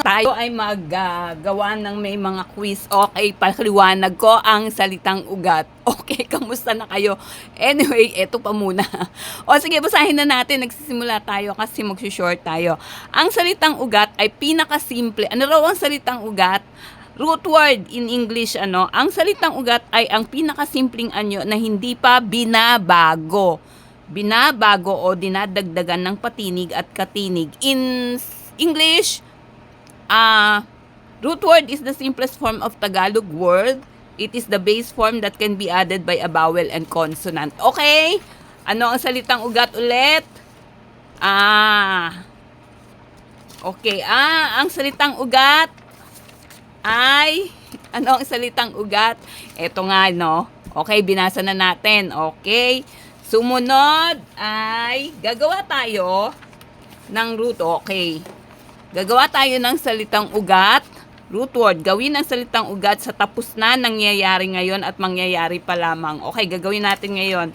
tayo ay maggawa ng may mga quiz. Okay, paliwanag ko ang salitang ugat. Okay, kamusta na kayo? Anyway, eto pa muna. O sige, basahin na natin. Nagsisimula tayo kasi mag-short tayo. Ang salitang ugat ay pinakasimple. Ano raw ang salitang ugat? Root word in English, ano? Ang salitang ugat ay ang pinakasimpleng anyo na hindi pa binabago. Binabago o dinadagdagan ng patinig at katinig. In English, root word is the simplest form of Tagalog word. It is the base form that can be added by a vowel and consonant. Okay? Ano ang salitang ugat ulit? Okay. Ang salitang ugat ay, ano ang salitang ugat? Ito nga, no? Okay, binasa na natin. Okay. Sumunod ay, gagawa tayo ng root. Okay. Gagawa tayo ng salitang ugat. Root word. Gawin ang salitang ugat sa tapos na nangyayari ngayon at mangyayari pa lamang. Okay, gagawin natin ngayon.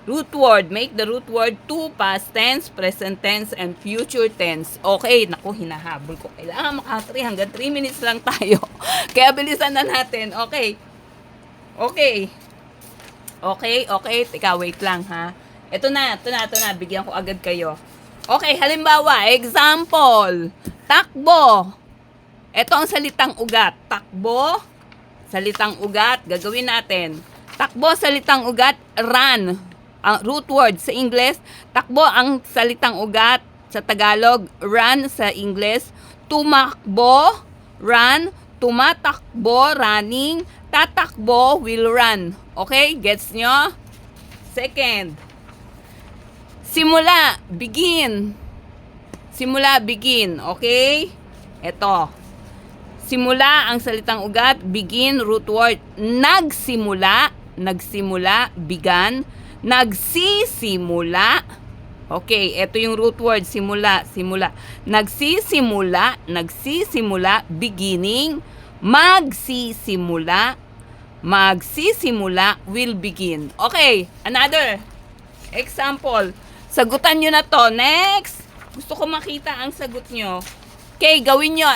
Root word. Make the root word to past tense, present tense, and future tense. Okay, naku, hinahabol ko. Kailangan maka-3 hanggang 3 minutes lang tayo. Kaya bilisan na natin. Okay. Teka, wait lang ha. Ito na. Bigyan ko agad kayo. Okay, halimbawa, example. Takbo. Ito ang salitang ugat. Takbo, salitang ugat. Gagawin natin. Takbo, salitang ugat. Run. Ang root word sa English. Takbo ang salitang ugat sa Tagalog. Run sa English. Tumakbo, run. Tumatakbo, running. Tatakbo, will run. Okay, gets nyo? Second. Simula, begin. Simula, begin. Okay? Ito. Simula ang salitang ugat, begin, root word. Nagsimula, began. Nagsisimula. Okay, ito yung root word, simula. Nagsisimula, beginning. Magsisimula, will begin. Okay, another example. Sagutan nyo na to. Next. Gusto ko makita ang sagot nyo. Okay, gawin nyo.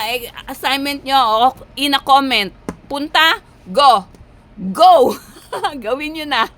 Assignment nyo in a comment. Punta, go. Gawin nyo na.